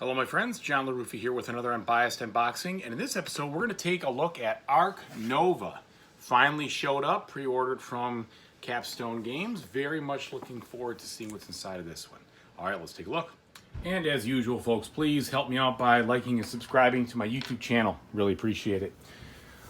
Hello my friends, John LaRuffa here with another Unbiased unboxing, and in this episode we're going to take a look at Ark Nova. Finally showed up, pre-ordered from Capstone Games. Very much looking forward to seeing what's inside of this one. Alright, let's take a look. And as usual folks, please help me out by liking and subscribing to my YouTube channel. Really appreciate it.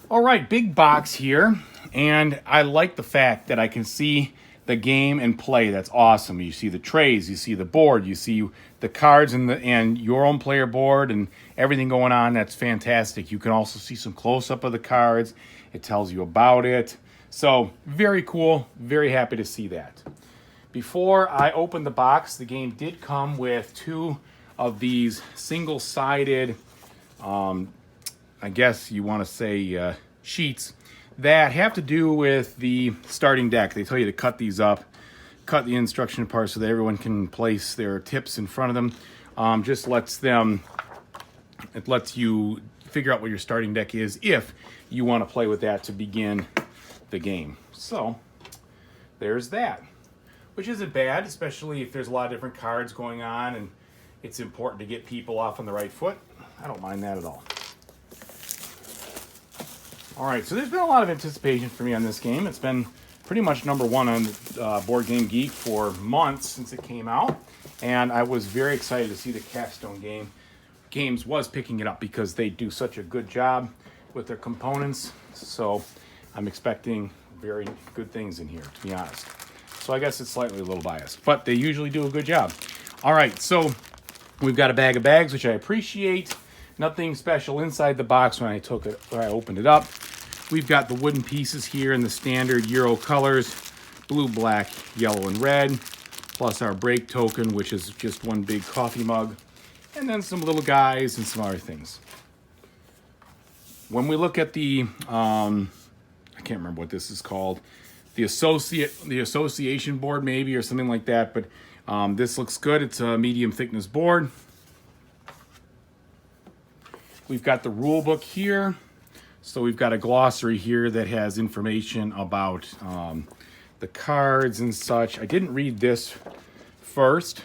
Alright, big box here, and I like the fact that I can see the game and play. That's awesome. You see the trays, you see the board, you see the cards and your own player board and everything going on. That's fantastic. You can also see some close-up of the cards. It tells you about it. So very cool. Very happy to see that. Before I opened the box, the game did come with two of these single-sided, I guess you want to say sheets that have to do with the starting deck. They tell you to cut these up, cut the instruction apart so that everyone can place their tips in front of them. It lets you figure out what your starting deck is if you want to play with that to begin the game. So there's that, which isn't bad, especially if there's a lot of different cards going on and it's important to get people off on the right foot. I don't mind that at all. All right, so there's been a lot of anticipation for me on this game. It's been pretty much number one on Board Game Geek for months since it came out, and I was very excited to see the Capstone Games was picking it up because they do such a good job with their components. So I'm expecting very good things in here, to be honest. So I guess it's slightly a little biased, but they usually do a good job. All right, so we've got a bag of bags, which I appreciate. Nothing special inside the box when I opened it up. We've got the wooden pieces here in the standard Euro colors, blue, black, yellow, and red, plus our break token, which is just one big coffee mug, and then some little guys and some other things. When we look at the, I can't remember what this is called, the association board maybe, or something like that, but this looks good. It's a medium thickness board. We've got the rule book here. So we've got a glossary here that has information about the cards and such. I didn't read this first,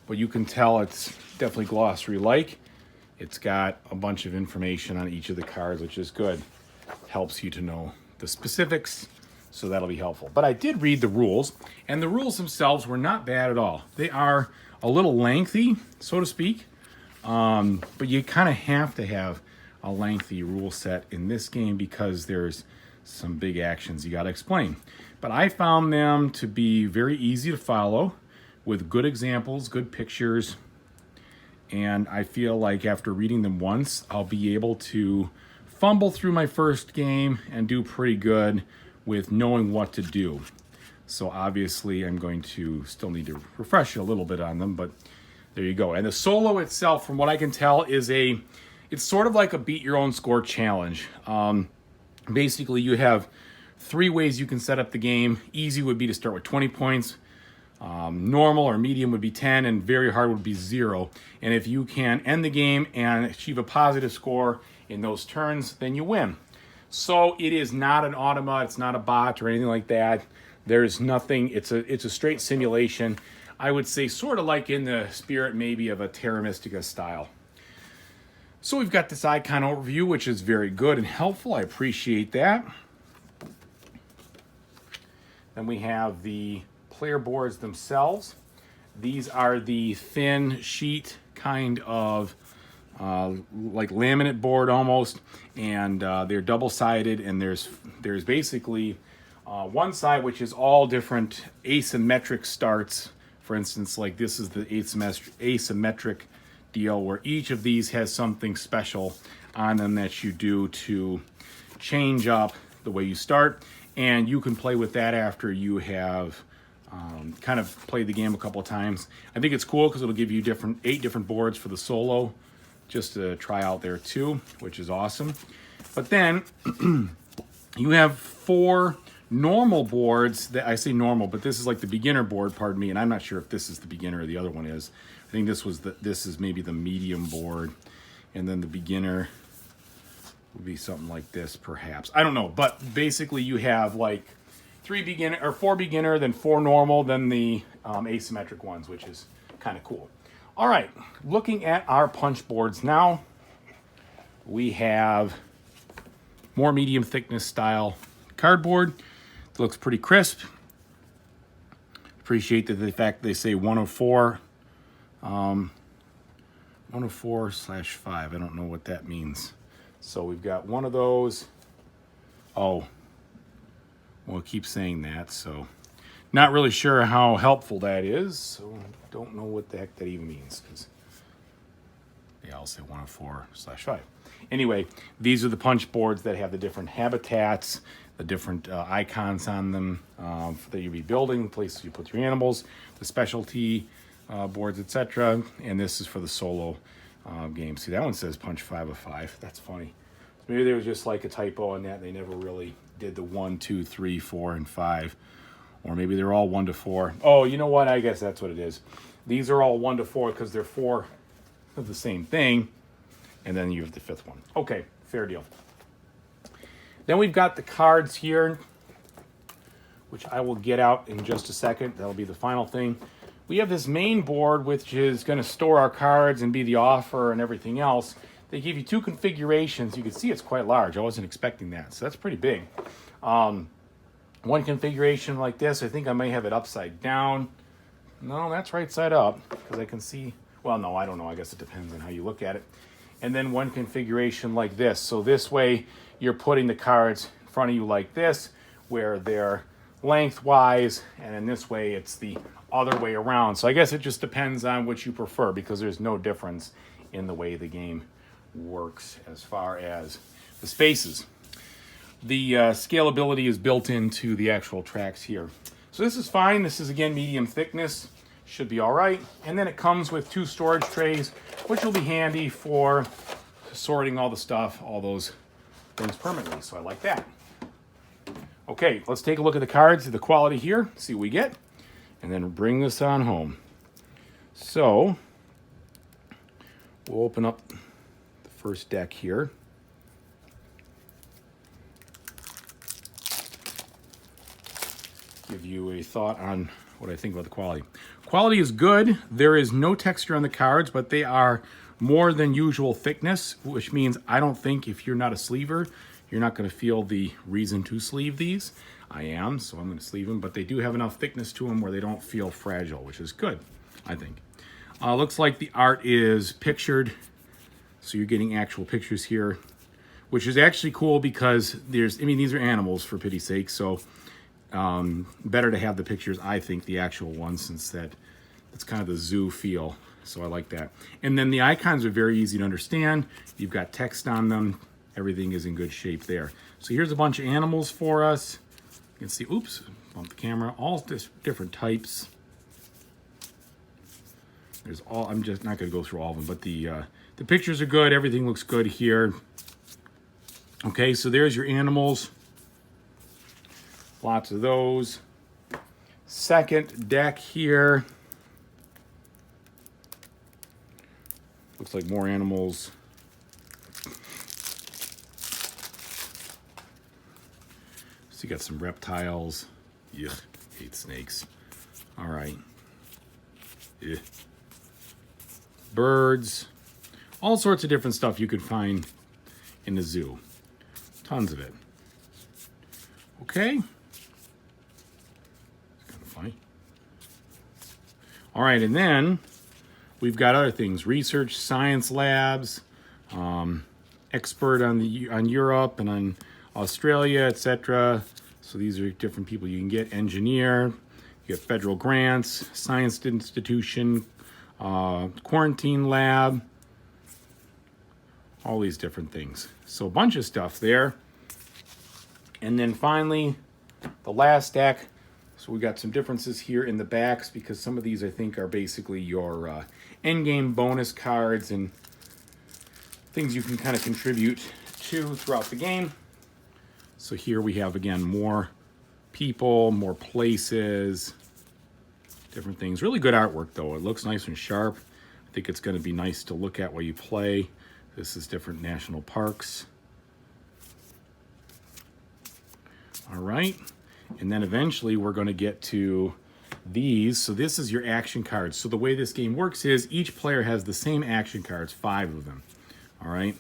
but you can tell it's definitely glossary-like. It's got a bunch of information on each of the cards, which is good. Helps you to know the specifics, so that'll be helpful. But I did read the rules, and the rules themselves were not bad at all. They are a little lengthy, so to speak, but you kind of have to have a lengthy rule set in this game because there's some big actions you got to explain. But I found them to be very easy to follow with good examples, good pictures, and I feel like after reading them once, I'll be able to fumble through my first game and do pretty good with knowing what to do. So obviously I'm going to still need to refresh a little bit on them, but there you go. And the solo itself, from what I can tell, it's sort of like a beat your own score challenge. Basically, you have three ways you can set up the game. Easy would be to start with 20 points. Normal or medium would be 10, and very hard would be 0. And if you can end the game and achieve a positive score in those turns, then you win. So it is not an automa, it's not a bot or anything like that. There's nothing, it's a straight simulation. I would say sort of like in the spirit maybe of a Terra Mystica style. So we've got this icon overview, which is very good and helpful. I appreciate that. Then we have the player boards themselves. These are the thin sheet kind of like laminate board almost, and they're double-sided, and there's basically one side which is all different asymmetric starts. For instance, like this is the asymmetric deal where each of these has something special on them that you do to change up the way you start, and you can play with that after you have kind of played the game a couple of times. I think it's cool because it'll give you 8 different boards for the solo just to try out there too, which is awesome. But then you have 4 normal boards that I say normal, but this is like the beginner board, pardon me, and I'm not sure if this is the beginner or the other one is. I think this is maybe the medium board, and then the beginner would be something like this, perhaps. I don't know, but basically you have like 4 beginner, then 4 normal, then the asymmetric ones, which is kind of cool. All right, looking at our punch boards now, we have more medium thickness style cardboard. It looks pretty crisp. Appreciate the fact they say 104. 104/5. I don't know what that means. So we've got one of those. Oh, well, it keeps saying that, so not really sure how helpful that is. So don't know what the heck that even means, because yeah, I'll say 104/5. Anyway, these are the punch boards that have the different habitats, the different icons on them that you'll be building, places you put your animals, the specialty boards, etc. And this is for the solo game. See, that one says punch 5 of 5. That's funny. Maybe there was just like a typo on that. They never really did the 1, 2, 3, 4, and 5. Or maybe they're all 1 to 4. Oh, you know what? I guess that's what it is. These are all 1 to 4 because they're 4 of the same thing. And then you have the 5th one. Okay, fair deal. Then we've got the cards here, which I will get out in just a second. That'll be the final thing. We have this main board, which is going to store our cards and be the offer and everything else. They give you 2 configurations. You can see it's quite large. I wasn't expecting that, so that's pretty big. One configuration like this, I think I may have it upside down. No, that's right side up, because I can see, well, no, I don't know. I guess it depends on how you look at it. And then one configuration like this. So this way, you're putting the cards in front of you like this, where they're lengthwise, and in this way, it's the other way around. So I guess it just depends on what you prefer, because there's no difference in the way the game works as far as the spaces. The scalability is built into the actual tracks here. So this is fine. This is, again, medium thickness. Should be all right. And then it comes with 2 storage trays, which will be handy for sorting all the stuff, all those things permanently. So I like that. Okay, let's take a look at the cards, the quality here, see what we get, and then bring this on home. So we'll open up the first deck here. Give you a thought on what I think about the quality. Quality is good. There is no texture on the cards, but they are more than usual thickness, which means I don't think if you're not a sleever, you're not going to feel the reason to sleeve these. I am, so I'm going to sleeve them, but they do have enough thickness to them where they don't feel fragile, which is good, I think. Looks like the art is pictured, so you're getting actual pictures here, which is actually cool because these are animals, for pity's sake, so better to have the pictures, I think, the actual ones, since that's kind of the zoo feel. So I like that. And then the icons are very easy to understand. You've got text on them. Everything is in good shape there. So here's a bunch of animals for us. You can see, oops, bump the camera, all different types. I'm just not going to go through all of them, but the pictures are good. Everything looks good here. Okay, so there's your animals. Lots of those. Second deck here. Looks like more animals. So you got some reptiles. Yuck, hate snakes. All right. Ugh. Birds. All sorts of different stuff you could find in the zoo. Tons of it. Okay. Kind of funny. All right, and then we've got other things: research, science labs, expert on Europe and on Australia, etc. So these are different people you can get. Engineer, you get federal grants, science institution, quarantine lab, all these different things. So a bunch of stuff there. And then finally, the last deck. So we got some differences here in the backs, because some of these I think are basically your endgame bonus cards and things you can kind of contribute to throughout the game. So here we have, again, more people, more places, different things. Really good artwork, though. It looks nice and sharp. I think it's going to be nice to look at while you play. This is different national parks. All right. And then eventually we're going to get to these. So this is your action cards. So the way this game works is each player has the same action cards, 5 of them. All right.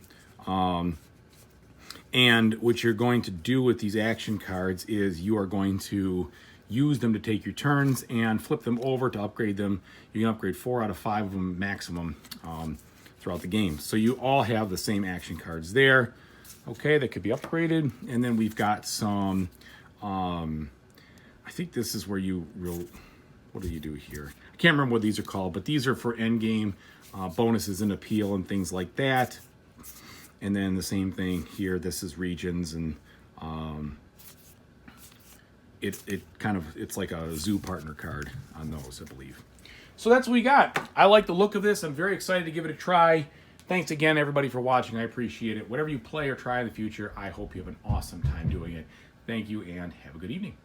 And what you're going to do with these action cards is you are going to use them to take your turns and flip them over to upgrade them. You can upgrade 4 out of 5 of them maximum throughout the game. So you all have the same action cards there. Okay, that could be upgraded. And then we've got some, I think this is where what do you do here? I can't remember what these are called, but these are for end game bonuses and appeal and things like that. And then the same thing here, this is regions, and it's like a zoo partner card on those, I believe. So that's what we got. I like the look of this. I'm very excited to give it a try. Thanks again, everybody, for watching. I appreciate it. Whatever you play or try in the future, I hope you have an awesome time doing it. Thank you, and have a good evening.